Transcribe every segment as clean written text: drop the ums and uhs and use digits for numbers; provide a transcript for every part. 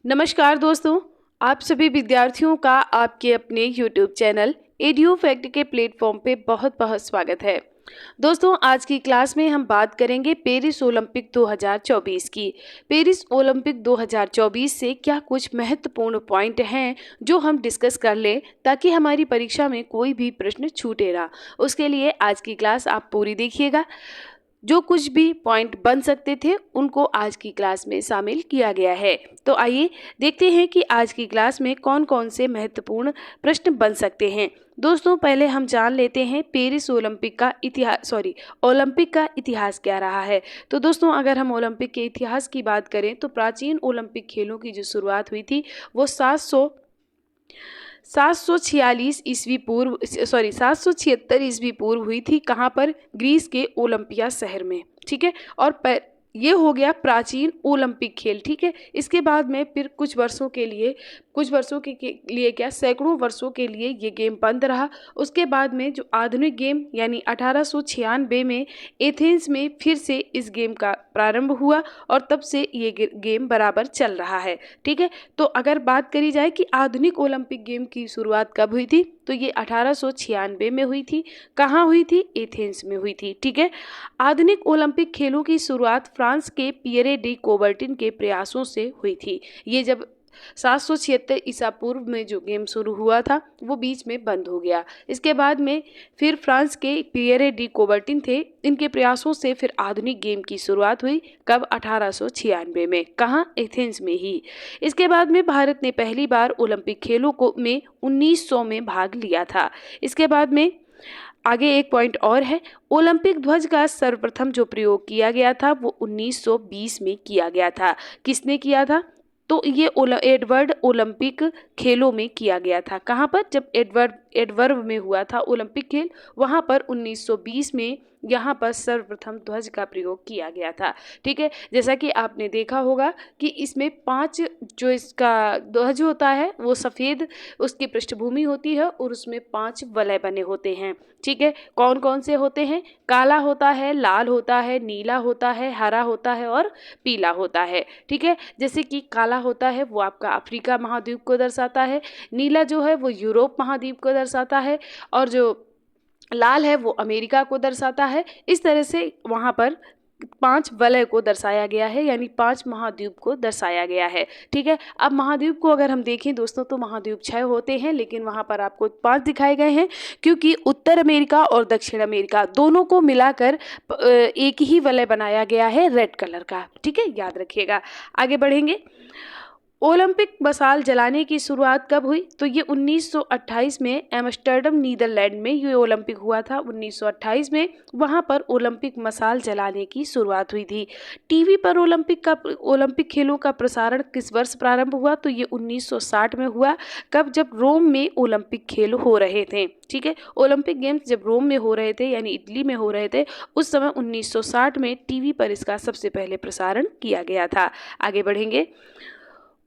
नमस्कार दोस्तों, आप सभी विद्यार्थियों का आपके अपने YouTube चैनल एड्यू फैक्ट के प्लेटफॉर्म पे बहुत बहुत स्वागत है। दोस्तों, आज की क्लास में हम बात करेंगे पेरिस ओलंपिक 2024 की। पेरिस ओलंपिक 2024 से क्या कुछ महत्वपूर्ण पॉइंट हैं जो हम डिस्कस कर लें ताकि हमारी परीक्षा में कोई भी प्रश्न छूटे ना। उसके लिए आज की क्लास आप पूरी देखिएगा। जो कुछ भी पॉइंट बन सकते थे उनको आज की क्लास में शामिल किया गया है। तो आइए देखते हैं कि आज की क्लास में कौन कौन से महत्वपूर्ण प्रश्न बन सकते हैं। दोस्तों, पहले हम जान लेते हैं पेरिस ओलंपिक का इतिहास क्या रहा है। तो दोस्तों, अगर हम ओलंपिक के इतिहास की बात करें तो प्राचीन ओलंपिक खेलों की जो शुरुआत हुई थी वो 776 ईस्वी पूर्व हुई थी। कहाँ पर? ग्रीस के ओलंपिया शहर में। ठीक है। और ये हो गया प्राचीन ओलंपिक खेल। ठीक है। इसके बाद में फिर कुछ वर्षों के लिए क्या सैकड़ों वर्षों के लिए ये गेम बंद रहा। उसके बाद में जो आधुनिक गेम यानी 1896 में एथेंस में फिर से इस गेम का प्रारंभ हुआ और तब से ये गेम बराबर चल रहा है। ठीक है। तो अगर बात करी जाए कि आधुनिक ओलंपिक गेम की शुरुआत कब हुई थी तो ये 1896 में हुई थी। कहाँ हुई थी? एथेंस में हुई थी। ठीक है। आधुनिक ओलंपिक खेलों की शुरुआत फ्रांस के पियरे डी कोबर्टिन के प्रयासों से हुई थी। ये जब 776 ईसा पूर्व में जो गेम शुरू हुआ था वो बीच में बंद हो गया। इसके बाद में फिर फ्रांस के पियरे डी कोबर्टिन थे, इनके प्रयासों से फिर आधुनिक गेम की शुरुआत हुई। कब? 1896 में। कहाँ? एथेंस में ही। इसके बाद में भारत ने पहली बार ओलंपिक खेलों को में 1900 में भाग लिया था। इसके बाद में आगे एक पॉइंट और है। ओलंपिक ध्वज का सर्वप्रथम जो प्रयोग किया गया था वो 1920 में किया गया था। किसने किया था? तो ये एडवर्ड ओलंपिक खेलों में किया गया था। कहाँ पर? जब एडवर्ड में हुआ था ओलंपिक खेल, वहाँ पर 1920 में यहाँ पर सर्वप्रथम ध्वज का प्रयोग किया गया था। ठीक है। जैसा कि आपने देखा होगा कि इसमें 5 जो इसका ध्वज होता है वो सफ़ेद उसकी पृष्ठभूमि होती है और उसमें 5 वलय बने होते हैं। ठीक है। कौन कौन से होते हैं? काला होता है, लाल होता है, नीला होता है, हरा होता है और पीला होता है। ठीक है। जैसे कि काला होता है वो आपका अफ्रीका महाद्वीप को दर्शाता है, नीला जो है वो यूरोप महाद्वीप को दर्शाता है और जो लाल है वो अमेरिका को दर्शाता है। इस तरह से वहाँ पर 5 वलय को दर्शाया गया है यानी 5 महाद्वीप को दर्शाया गया है। ठीक है। अब महाद्वीप को अगर हम देखें दोस्तों तो महाद्वीप 6 होते हैं, लेकिन वहाँ पर आपको 5 दिखाए गए हैं क्योंकि उत्तर अमेरिका और दक्षिण अमेरिका दोनों को मिलाकर एक ही वलय बनाया गया है रेड कलर का। ठीक है, याद रखिएगा। आगे बढ़ेंगे। ओलंपिक मशाल जलाने की शुरुआत कब हुई? तो ये 1928 में एम्स्टर्डम नीदरलैंड में ये ओलंपिक हुआ था। 1928 में वहाँ पर ओलंपिक मशाल जलाने की शुरुआत हुई थी। टीवी पर ओलंपिक खेलों का प्रसारण किस वर्ष प्रारंभ हुआ? तो ये 1960 में हुआ। कब? जब रोम में ओलंपिक खेल हो रहे थे। ठीक है। ओलंपिक गेम्स जब रोम में हो रहे थे यानी इटली में हो रहे थे उस समय 1960 में टीवी पर इसका सबसे पहले प्रसारण किया गया था। आगे बढ़ेंगे।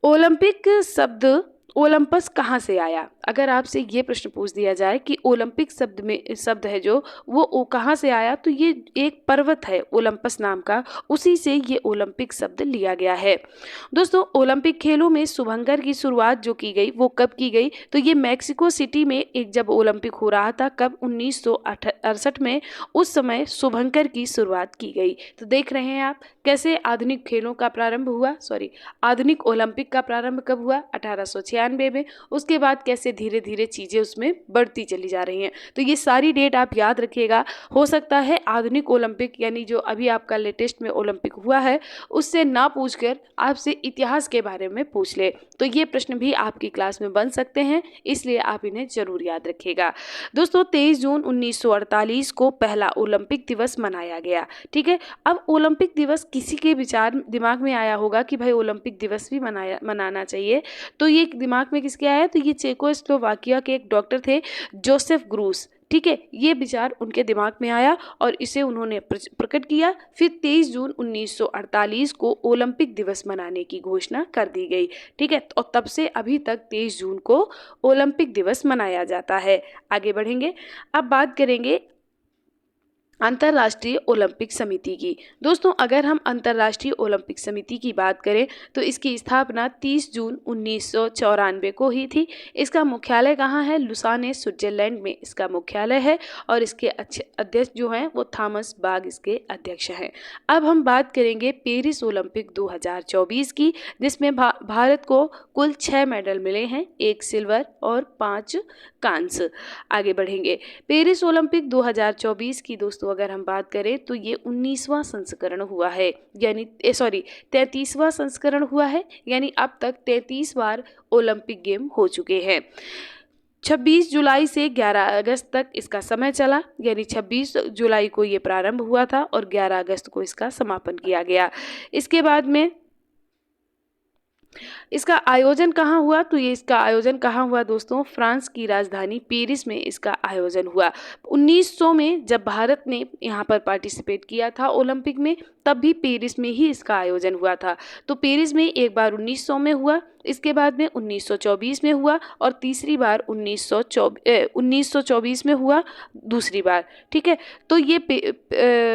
ओलंपिक शब्द ओलंपस कहाँ से आया? अगर आपसे ये प्रश्न पूछ दिया जाए कि ओलंपिक शब्द है जो वो कहाँ से आया तो ये एक पर्वत है ओलंपस नाम का, उसी से ये ओलंपिक शब्द लिया गया है। दोस्तों, ओलंपिक खेलों में शुभंकर की शुरुआत जो की गई वो कब की गई? तो ये मैक्सिको सिटी में एक जब ओलंपिक हो रहा था। कब? 1968 में। उस समय शुभंकर की शुरुआत की गई। तो देख रहे हैं आप कैसे आधुनिक खेलों का प्रारंभ हुआ, आधुनिक ओलंपिक का प्रारंभ कब हुआ? 1896 में। उसके बाद कैसे धीरे धीरे चीज़ें उसमें बढ़ती चली जा रही हैं। तो ये सारी डेट आप याद रखिएगा। हो सकता है आधुनिक ओलंपिक यानी जो अभी आपका लेटेस्ट में ओलंपिक हुआ है उससे ना पूछकर आपसे इतिहास के बारे में पूछ ले, तो ये प्रश्न भी आपकी क्लास में बन सकते हैं, इसलिए आप इन्हें जरूर याद रखिएगा। दोस्तों, 23 जून 1948 को पहला ओलंपिक दिवस मनाया गया। ठीक है। अब ओलंपिक दिवस किसी के दिमाग में आया होगा कि भाई ओलंपिक दिवस भी मनाना चाहिए, तो ये दिमाग में किसके आया? तो ये चेकोस्लोवाकिया के एक डॉक्टर थे, जोसेफ ग्रूस। ठीक है। ये विचार उनके दिमाग में आया और इसे उन्होंने प्रकट किया। फिर 23 जून 1948 को ओलंपिक दिवस मनाने की घोषणा कर दी गई। ठीक है। और तब से अभी तक 23 जून को ओलंपिक दिवस मनाया जाता है। आगे बढ़ेंगे। अब बात करेंगे अंतर्राष्ट्रीय ओलंपिक समिति की। दोस्तों अगर हम अंतर्राष्ट्रीय ओलंपिक समिति की बात करें तो इसकी स्थापना 30 जून 1994 को हुई थी। इसका मुख्यालय कहाँ है? लुसाने, स्विट्जरलैंड में इसका मुख्यालय है और इसके अध्यक्ष जो हैं वो थॉमस बाग इसके अध्यक्ष हैं। अब हम बात करेंगे पेरिस ओलंपिक 2024 की, जिसमें भारत को कुल 6 मेडल मिले हैं, 1 सिल्वर और 5 कांस्य। आगे बढ़ेंगे। पेरिस ओलंपिक 2024 की दोस्तों अगर हम बात करें तो ये 19वां संस्करण हुआ है, यानी 33वां संस्करण हुआ है, यानी अब तक 33 बार ओलंपिक गेम हो चुके हैं। 26 जुलाई से 11 अगस्त तक इसका समय चला, यानी 26 जुलाई को ये प्रारंभ हुआ था और 11 अगस्त को इसका समापन किया गया। इसके बाद में इसका आयोजन कहाँ हुआ? तो ये इसका आयोजन कहाँ हुआ दोस्तों? फ्रांस की राजधानी पेरिस में इसका आयोजन हुआ। 1900 में जब भारत ने यहाँ पर पार्टिसिपेट किया था ओलंपिक में, तब भी पेरिस में ही इसका आयोजन हुआ था। तो पेरिस में एक बार 1900 में हुआ, इसके बाद में 1924 में हुआ और तीसरी बार 1924 में हुआ दूसरी बार। ठीक है, तो ये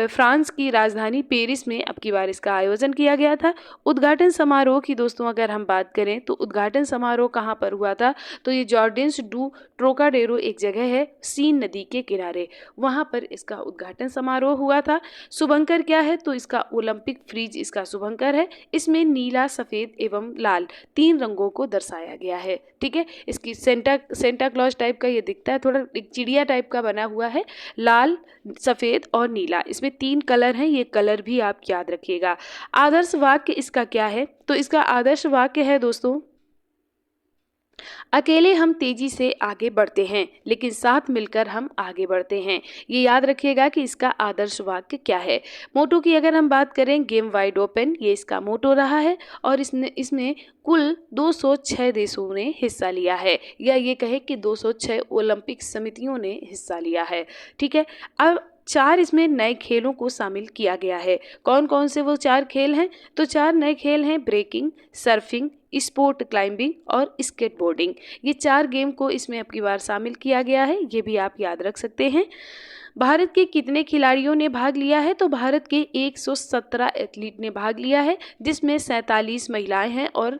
फ्रांस की राजधानी पेरिस में अब की बार इसका आयोजन किया गया था। उद्घाटन समारोह की दोस्तों अगर हम बात करें तो उद्घाटन समारोह कहाँ पर हुआ था? तो ये जॉर्डेन्स डू ट्रोकाडेरो एक जगह है सीन नदी के किनारे, वहाँ पर इसका उद्घाटन समारोह हुआ था। शुभंकर क्या है? तो इसका ओलंपिक फ्रीज इसका शुभंकर है। इसमें नीला, सफ़ेद एवं लाल 3 रंगों को दर्शाया गया है। ठीक है, इसकी सेंटा क्लॉज टाइप का ये दिखता है, थोड़ा एक चिड़िया टाइप का बना हुआ है, लाल, सफ़ेद और नीला, इसमें 3 कलर हैं, ये कलर भी आप याद रखिएगा। आदर्श वाक्य इसका क्या है? तो इसका आदर्श वाक्य है दोस्तों, अकेले हम तेजी से आगे बढ़ते हैं लेकिन साथ मिलकर हम आगे बढ़ते हैं। ये याद रखिएगा कि इसका आदर्श वाक्य क्या है। मोटो की अगर हम बात करें, गेम वाइड ओपन, ये इसका मोटो रहा है और इसमें कुल 206 देशों ने हिस्सा लिया है, या ये कहे कि 206 ओलंपिक समितियों ने हिस्सा लिया है। ठीक है, अब 4 इसमें नए खेलों को शामिल किया गया है। कौन कौन से वो 4 खेल हैं? तो 4 नए खेल हैं, ब्रेकिंग, सर्फिंग, स्पोर्ट क्लाइंबिंग और स्केटबोर्डिंग। ये 4 गेम को इसमें अब की बार शामिल किया गया है, ये भी आप याद रख सकते हैं। भारत के कितने खिलाड़ियों ने भाग लिया है? तो भारत के 117 एथलीट ने भाग लिया है, जिसमें 47 महिलाएं हैं और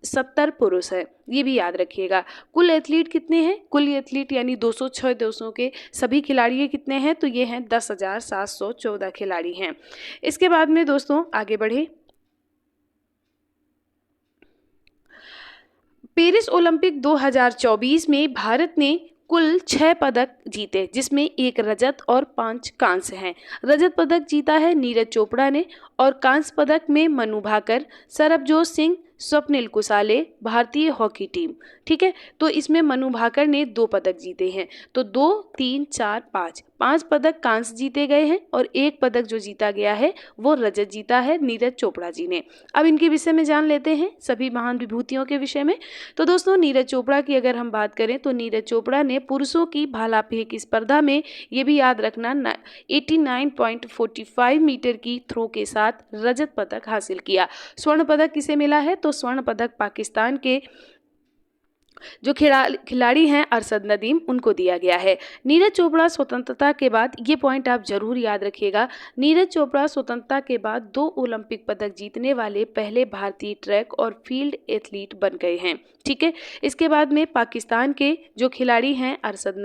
70 पुरुष हैं, ये भी याद रखिएगा। कुल एथलीट कितने हैं? कुल एथलीट यानी 206 देशों के सभी खिलाड़ी कितने हैं? तो ये हैं 10,714 खिलाड़ी हैं। इसके बाद में दोस्तों आगे बढ़े, पेरिस ओलंपिक 2024 में भारत ने कुल 6 पदक जीते, जिसमें 1 रजत और 5 कांस्य हैं। रजत पदक जीता है नीरज चोपड़ा ने और कांस्य पदक में मनु भाकर, सरबजोत सिंह, स्वप्निल कुसाले, भारतीय हॉकी टीम। ठीक है, तो इसमें मनु भाकर ने 2 पदक जीते हैं। तो 2, 3, 4, 5 पदक कांस्य जीते गए हैं और 1 पदक जो जीता गया है वो रजत जीता है नीरज चोपड़ा जी ने। अब इनके विषय में जान लेते हैं, सभी महान विभूतियों के विषय में। तो दोस्तों नीरज चोपड़ा की अगर हम बात करें तो नीरज चोपड़ा ने पुरुषों की भाला फेंक स्पर्धा में, ये भी याद रखना, 89.45 मीटर की थ्रो के साथ रजत पदक हासिल किया। स्वर्ण पदक किसे मिला है? तो स्वर्ण पदक पाकिस्तान के जो खिलाड़ी हैं अरशद नदीम, उनको दिया गया है। नीरज चोपड़ा स्वतंत्रता के बाद, ये पॉइंट आप जरूर याद रखिएगा, नीरज चोपड़ा स्वतंत्रता के बाद 2 ओलंपिक पदक जीतने वाले पहले भारतीय ट्रैक और फील्ड एथलीट बन गए हैं। ठीक है, इसके बाद में पाकिस्तान के जो खिलाड़ी हैं अरशद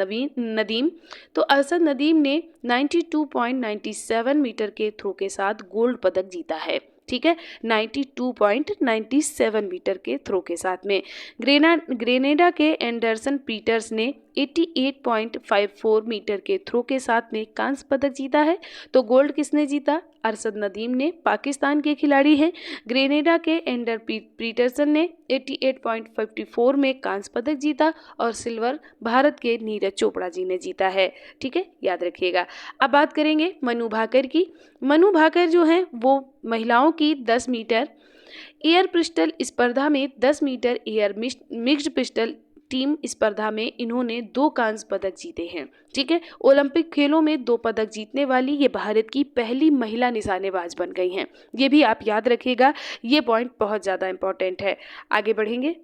नदीम, तो अरशद नदीम ने 92.97 मीटर के थ्रो के साथ गोल्ड पदक जीता है। ठीक है, 92.97 मीटर के थ्रो के साथ में। ग्रेनेडा के एंडरसन पीटर्स ने 88.54 मीटर के थ्रो के साथ में कांस्य पदक जीता है। तो गोल्ड किसने जीता? अरशद नदीम ने, पाकिस्तान के खिलाड़ी हैं। ग्रेनेडा के एंडर पीटरसन ने 88.54 में कांस्य पदक जीता और सिल्वर भारत के नीरज चोपड़ा जी ने जीता है। ठीक है, याद रखिएगा। अब बात करेंगे मनु भाकर की। मनु भाकर जो हैं वो महिलाओं की 10 मीटर एयर पिस्टल स्पर्धा में 10 metre air mixed pistol team स्पर्धा में इन्होंने 2 कांस्य पदक जीते हैं। ठीक है, ओलंपिक खेलों में 2 पदक जीतने वाली ये भारत की पहली महिला निशानेबाज बन गई हैं। ये भी आप याद रखिएगा, ये पॉइंट बहुत ज़्यादा इंपॉर्टेंट है। आगे बढ़ेंगे,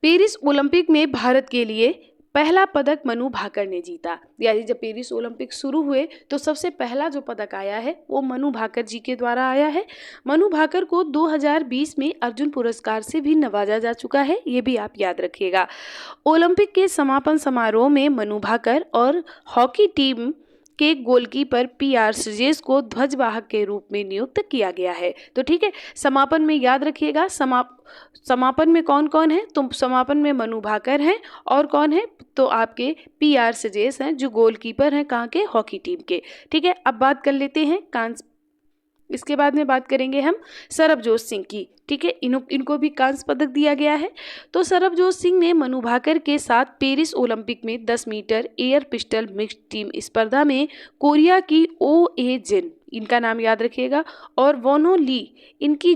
पेरिस ओलंपिक में भारत के लिए पहला पदक मनु भाकर ने जीता। यानी जब पेरिस ओलंपिक शुरू हुए तो सबसे पहला जो पदक आया है वो मनु भाकर जी के द्वारा आया है। मनु भाकर को 2020 में अर्जुन पुरस्कार से भी नवाजा जा चुका है, ये भी आप याद रखिएगा। ओलंपिक के समापन समारोह में मनु भाकर और हॉकी टीम के गोलकीपर पीआर श्रीजेश को ध्वजवाहक के रूप में नियुक्त किया गया है। तो ठीक है, समापन में याद रखिएगा समापन में कौन कौन है, तो समापन में मनु भाकर हैं और कौन है, तो आपके पीआर श्रीजेश हैं जो गोलकीपर हैं कहाँ के, हॉकी टीम के। ठीक है, अब बात कर लेते हैं इसके बाद में बात करेंगे हम सरबजोत सिंह की। ठीक है, इनको भी कांस्य पदक दिया गया है। तो सरबजोत सिंह ने मनु भाकर के साथ पेरिस ओलंपिक में 10 metre air pistol mixed team स्पर्धा में कोरिया की ओए जिन, इनका नाम याद रखिएगा, और वोनो ली इनकी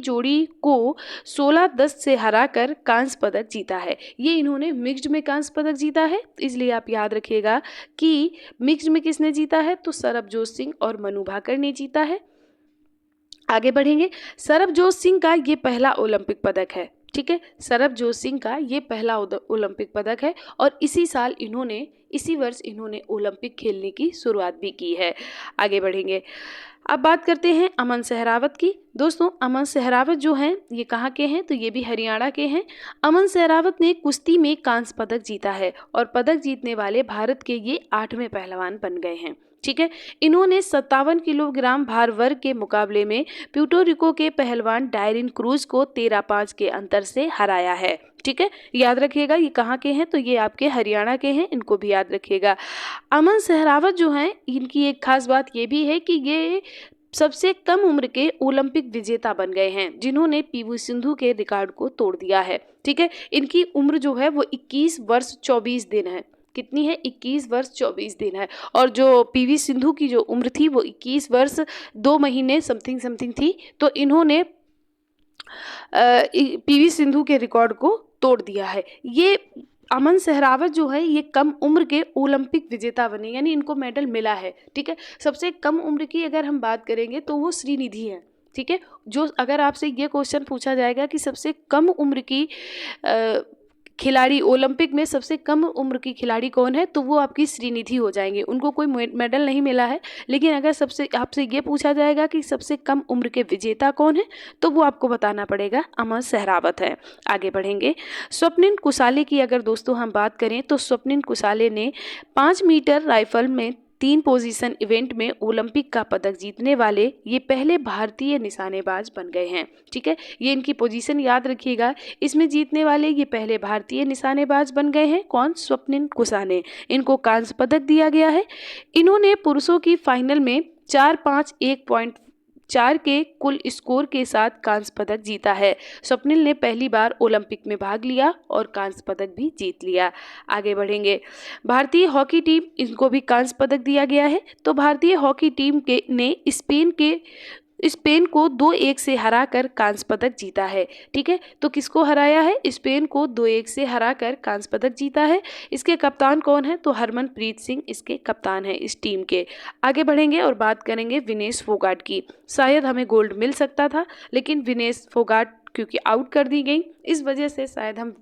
जोड़ी को 16-10 से हराकर कांस्य पदक जीता है। ये इन्होंने मिक्स्ड में कांस्य पदक जीता है, इसलिए आप याद रखिएगा कि मिक्स्ड में किसने जीता है, तो सरबजोत सिंह और मनु भाकर ने जीता है। आगे बढ़ेंगे, सरबजोत सिंह का ये पहला ओलंपिक पदक है। ठीक है, सरबजोत सिंह का ये पहला ओलंपिक पदक है और इसी वर्ष इन्होंने ओलंपिक खेलने की शुरुआत भी की है। आगे बढ़ेंगे, अब बात करते हैं अमन सहरावत की। दोस्तों, अमन सहरावत जो हैं ये कहाँ के हैं, तो ये भी हरियाणा के हैं। अमन सहरावत ने कुश्ती में कांस्य पदक जीता है और पदक जीतने वाले भारत के ये 8वें पहलवान बन गए हैं। ठीक है, इन्होंने 57 किलोग्राम भार वर्ग के मुकाबले में प्यूर्टोरिको के पहलवान डायरिन क्रूज को 13-5 के अंतर से हराया है। ठीक है, याद रखिएगा ये कहाँ के हैं, तो ये आपके हरियाणा के हैं, इनको भी याद रखिएगा। अमन सहरावत जो हैं इनकी एक खास बात ये भी है कि ये सबसे कम उम्र के ओलंपिक विजेता बन गए हैं जिन्होंने पीवी सिंधु के रिकॉर्ड को तोड़ दिया है। ठीक है, इनकी उम्र जो है वो 21 वर्ष 24 दिन है। कितनी है, 21 वर्ष 24 दिन है। और जो पीवी सिंधु की जो उम्र थी वो 21 वर्ष 2 महीने समथिंग थी। तो इन्होंने पीवी सिंधु के रिकॉर्ड को तोड़ दिया है। ये अमन सहरावत जो है ये कम उम्र के ओलंपिक विजेता बने, यानी इनको मेडल मिला है। ठीक है, सबसे कम उम्र की अगर हम बात करेंगे तो वो श्रीनिधि है। ठीक है, जो अगर आपसे ये क्वेश्चन पूछा जाएगा कि सबसे कम उम्र की खिलाड़ी ओलंपिक में सबसे कम उम्र की खिलाड़ी कौन है, तो वो आपकी श्रीनिधि हो जाएंगे। उनको कोई मेडल नहीं मिला है, लेकिन अगर आपसे ये पूछा जाएगा कि सबसे कम उम्र के विजेता कौन है, तो वो आपको बताना पड़ेगा अमन सहरावत है। आगे बढ़ेंगे, स्वप्निल कुसाले की अगर दोस्तों हम बात करें तो स्वप्निल कुसाले ने 5 मीटर राइफल में 3 पोजीशन इवेंट में ओलंपिक का पदक जीतने वाले ये पहले भारतीय निशानेबाज बन गए हैं। ठीक है, ये इनकी पोजीशन याद रखिएगा, इसमें जीतने वाले ये पहले भारतीय निशानेबाज बन गए हैं। कौन, स्वप्निल कुसाले। इनको कांस्य पदक दिया गया है। इन्होंने पुरुषों की फाइनल में 4-5-1.4 के कुल स्कोर के साथ कांस्य पदक जीता है। स्वप्निल ने पहली बार ओलंपिक में भाग लिया और कांस्य पदक भी जीत लिया। आगे बढ़ेंगे, भारतीय हॉकी टीम, इनको भी कांस्य पदक दिया गया है। तो भारतीय हॉकी टीम ने स्पेन को 2-1 से हराकर कांस्य पदक जीता है। ठीक है, तो किसको हराया है, स्पेन को 2-1 से हराकर कांस्य पदक जीता है। इसके कप्तान कौन है, तो हरमनप्रीत सिंह इसके कप्तान है इस टीम के। आगे बढ़ेंगे और बात करेंगे विनेश फोगाट की। शायद हमें गोल्ड मिल सकता था, लेकिन विनेश फोगाट क्योंकि आउट कर दी गई, इस वजह से शायद हम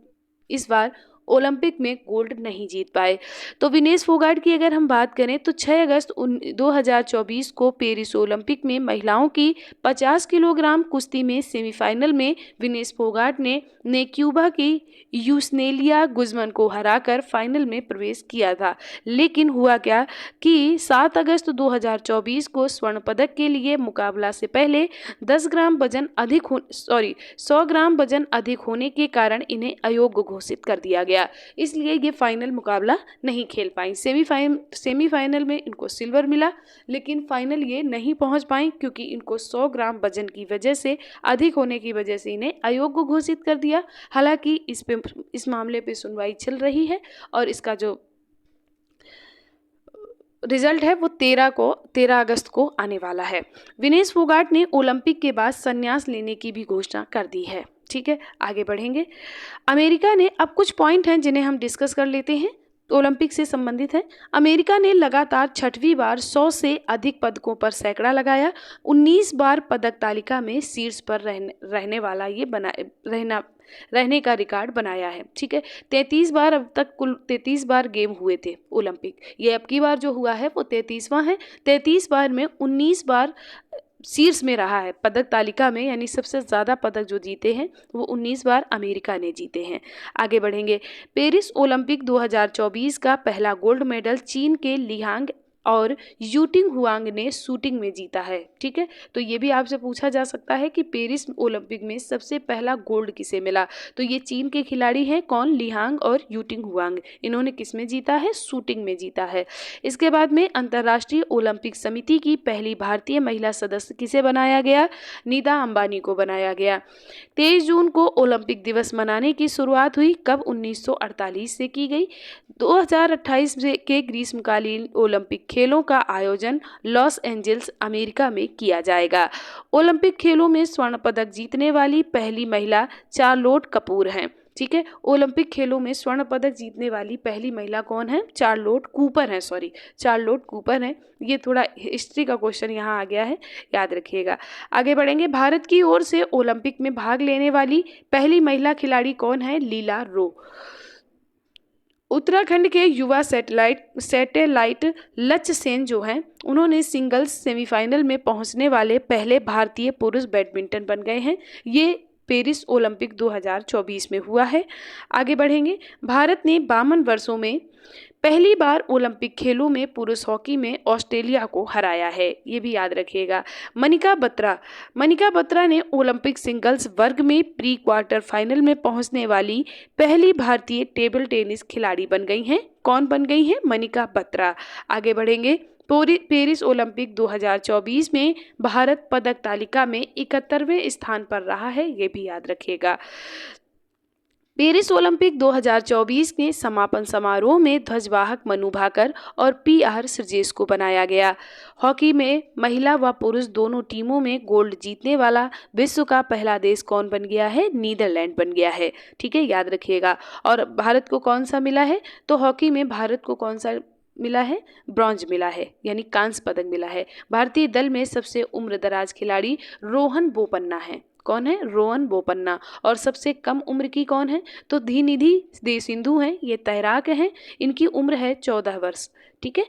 इस बार ओलंपिक में गोल्ड नहीं जीत पाए। तो विनेश फोगाट की अगर हम बात करें तो 6 अगस्त 2024 को पेरिस ओलंपिक में महिलाओं की 50 किलोग्राम कुश्ती में सेमीफाइनल में विनेश फोगाट ने क्यूबा की यूस्नेलिया गुजमन को हराकर फाइनल में प्रवेश किया था। लेकिन हुआ क्या कि 7 अगस्त 2024 को स्वर्ण पदक के लिए मुकाबला से पहले 100 ग्राम वजन अधिक होने के कारण इन्हें अयोग्य घोषित कर दिया गया, इसलिए ये फाइनल मुकाबला नहीं खेल पाई। सेमीफाइनल में इनको सिल्वर मिला, लेकिन फाइनल ये नहीं पहुंच पाई क्योंकि इनको 100 ग्राम वजन की वजह से अधिक होने की वजह से इन्हें अयोग्य घोषित कर दिया। हालांकि इस मामले पे सुनवाई चल रही है और इसका जो रिजल्ट है वो 13 अगस्त को आने वाला है। विनेश फोगाट ने ओलंपिक के बाद संन्यास लेने की भी घोषणा कर दी है। ठीक है, आगे बढ़ेंगे। अमेरिका ने, अब कुछ पॉइंट हैं जिन्हें हम डिस्कस कर लेते हैं। ओलंपिक से संबंधित है। अमेरिका ने लगातार 6वीं बार 100 से अधिक पदकों पर सैकड़ा लगाया। 19 बार पदक तालिका में शीर्ष पर रहने वाला ये रहने का रिकॉर्ड बनाया है। ठीक है, 33 बार, अब तक कुल 33 बार गेम हुए थे ओलंपिक। ये अब की बार जो हुआ है वो 33वां है। 33 बार में 19 बार शीर्ष में रहा है पदक तालिका में, यानी सबसे ज़्यादा पदक जो जीते हैं वो 19 बार अमेरिका ने जीते हैं। आगे बढ़ेंगे। पेरिस ओलंपिक 2024 का पहला गोल्ड मेडल चीन के लियांग और यूटिंग हुआंग ने शूटिंग में जीता है। ठीक है, तो ये भी आपसे पूछा जा सकता है कि पेरिस ओलंपिक में सबसे पहला गोल्ड किसे मिला। तो ये चीन के खिलाड़ी हैं, कौन, लियांग और यूटिंग हुआंग। इन्होंने किस में जीता है, शूटिंग में जीता है। इसके बाद में अंतर्राष्ट्रीय ओलंपिक समिति की पहली भारतीय महिला सदस्य किसे बनाया गया, निदा अंबानी को बनाया गया। 23 जून को ओलंपिक दिवस मनाने की शुरुआत हुई, कब, 1948 से की गई। 2028 के ग्रीष्मकालीन ओलंपिक खेलों का आयोजन लॉस एंजल्स अमेरिका में किया जाएगा। ओलंपिक खेलों में स्वर्ण पदक जीतने वाली पहली महिला चार्लोट कपूर हैं। ठीक है, ओलंपिक खेलों में स्वर्ण पदक जीतने वाली पहली महिला कौन है, चार्लोट कूपर है, चार्लोट कूपर है। ये थोड़ा हिस्ट्री का क्वेश्चन यहाँ आ गया है, याद रखिएगा। आगे बढ़ेंगे। भारत की ओर से ओलंपिक में भाग लेने वाली पहली महिला खिलाड़ी कौन है, लीला रो। उत्तराखंड के युवा सैटेलाइट लक्ष्य सेन जो हैं, उन्होंने सिंगल्स सेमीफाइनल में पहुंचने वाले पहले भारतीय पुरुष बैडमिंटन बन गए हैं। ये पेरिस ओलंपिक 2024 में हुआ है। आगे बढ़ेंगे। भारत ने 52 वर्षों में पहली बार ओलंपिक खेलों में पुरुष हॉकी में ऑस्ट्रेलिया को हराया है, ये भी याद रखिएगा। मनिका बत्रा ने ओलंपिक सिंगल्स वर्ग में प्री क्वार्टर फाइनल में पहुंचने वाली पहली भारतीय टेबल टेनिस खिलाड़ी बन गई हैं। कौन बन गई हैं, मनिका बत्रा। आगे बढ़ेंगे। पेरिस ओलंपिक 2024 में भारत पदक तालिका में 71वें स्थान पर रहा है, ये भी याद रखिएगा। पेरिस ओलंपिक 2024 के समापन समारोह में ध्वजवाहक मनु भाकर और PR श्रीजेश को बनाया गया। हॉकी में महिला व पुरुष दोनों टीमों में गोल्ड जीतने वाला विश्व का पहला देश कौन बन गया है, नीदरलैंड बन गया है। ठीक है, याद रखिएगा। और भारत को कौन सा मिला है, तो हॉकी में भारत को कौन सा मिला है, ब्रॉन्ज मिला है, यानी कांस्य पदक मिला है। भारतीय दल में सबसे उम्रदराज खिलाड़ी रोहन बोपन्ना है। कौन है, रोहन बोपन्ना। और सबसे कम उम्र की कौन है, तो धीनिधि सिंधु हैं, ये तैराक हैं, इनकी उम्र है 14 वर्ष। ठीक है।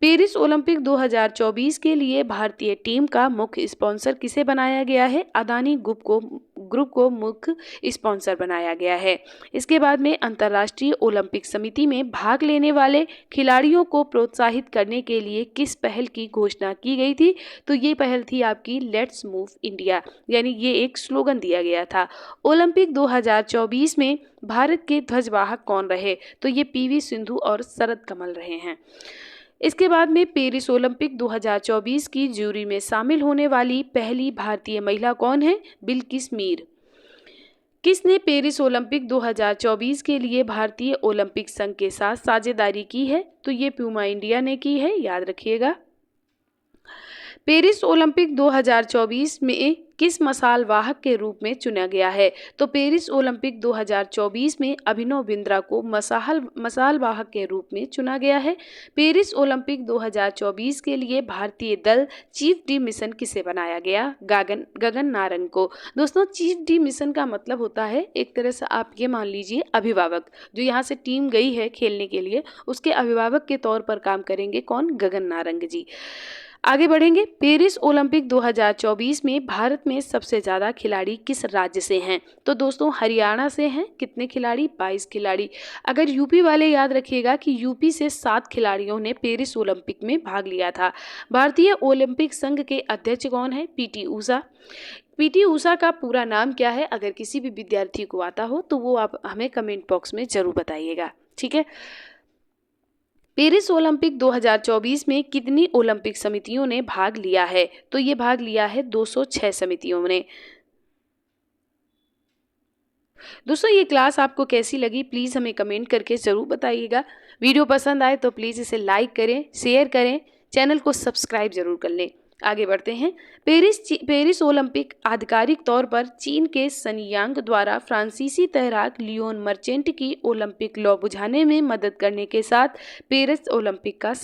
पेरिस ओलंपिक 2024 के लिए भारतीय टीम का मुख्य स्पॉन्सर किसे बनाया गया है, अदानी ग्रुप को मुख्य स्पॉन्सर बनाया गया है। इसके बाद में अंतर्राष्ट्रीय ओलंपिक समिति में भाग लेने वाले खिलाड़ियों को प्रोत्साहित करने के लिए किस पहल की घोषणा की गई थी, तो ये पहल थी आपकी लेट्स मूव इंडिया, यानी ये एक स्लोगन दिया गया था। ओलंपिक 2024 में भारत के ध्वजवाहक कौन रहे, तो ये PV सिंधु और शरद कमल रहे हैं। इसके बाद में पेरिस ओलंपिक 2024 की जूरी में शामिल होने वाली पहली भारतीय महिला कौन है, बिल्किस मीर। किसने पेरिस ओलंपिक 2024 के लिए भारतीय ओलंपिक संघ के साथ साझेदारी की है, तो ये प्यूमा इंडिया ने की है, याद रखिएगा। पेरिस ओलंपिक 2024 में किस मसाल वाहक के रूप में चुना गया है, तो पेरिस ओलंपिक 2024 में अभिनव बिंद्रा को मसाल वाहक के रूप में चुना गया है। पेरिस ओलंपिक 2024 के लिए भारतीय दल चीफ डी मिशन किसे बनाया गया, गगन नारंग को। दोस्तों, चीफ डी मिशन का मतलब होता है, एक तरह से आप ये मान लीजिए अभिभावक, जो यहाँ से टीम गई है खेलने के लिए, उसके अभिभावक के तौर पर काम करेंगे कौन, गगन नारंग जी। आगे बढ़ेंगे। पेरिस ओलंपिक 2024 में भारत में सबसे ज़्यादा खिलाड़ी किस राज्य से हैं, तो दोस्तों हरियाणा से हैं। कितने खिलाड़ी, 22 खिलाड़ी। अगर यूपी वाले याद रखिएगा कि यूपी से 7 खिलाड़ियों ने पेरिस ओलंपिक में भाग लिया था। भारतीय ओलंपिक संघ के अध्यक्ष कौन है, PT ऊषा। PT ऊषा का पूरा नाम क्या है, अगर किसी भी विद्यार्थी को आता हो तो वो आप हमें कमेंट बॉक्स में जरूर बताइएगा। ठीक है। पेरिस ओलंपिक 2024 में कितनी ओलंपिक समितियों ने भाग लिया है, तो ये भाग लिया है 206 समितियों ने। दोस्तों, ये क्लास आपको कैसी लगी प्लीज़ हमें कमेंट करके ज़रूर बताइएगा। वीडियो पसंद आए तो प्लीज़ इसे लाइक करें, शेयर करें, चैनल को सब्सक्राइब जरूर कर लें। आगे बढ़ते हैं। पेरिस ओलंपिक आधिकारिक तौर पर चीन के सनयांग द्वारा फ्रांसीसी तैराक लियोन मर्चेंट की ओलंपिक लौ बुझाने में मदद करने के साथ पेरिस ओलंपिक का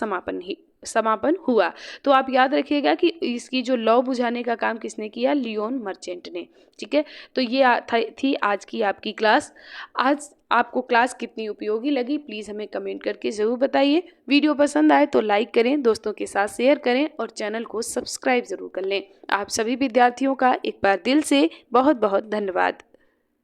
समापन हुआ। तो आप याद रखिएगा कि इसकी जो लौ बुझाने का काम किसने किया, लियोन मर्चेंट ने। ठीक है, तो ये थी आज की आपकी क्लास। आज आपको क्लास कितनी उपयोगी लगी प्लीज़ हमें कमेंट करके ज़रूर बताइए। वीडियो पसंद आए तो लाइक करें, दोस्तों के साथ शेयर करें और चैनल को सब्सक्राइब ज़रूर कर लें। आप सभी विद्यार्थियों का एक बार दिल से बहुत बहुत धन्यवाद।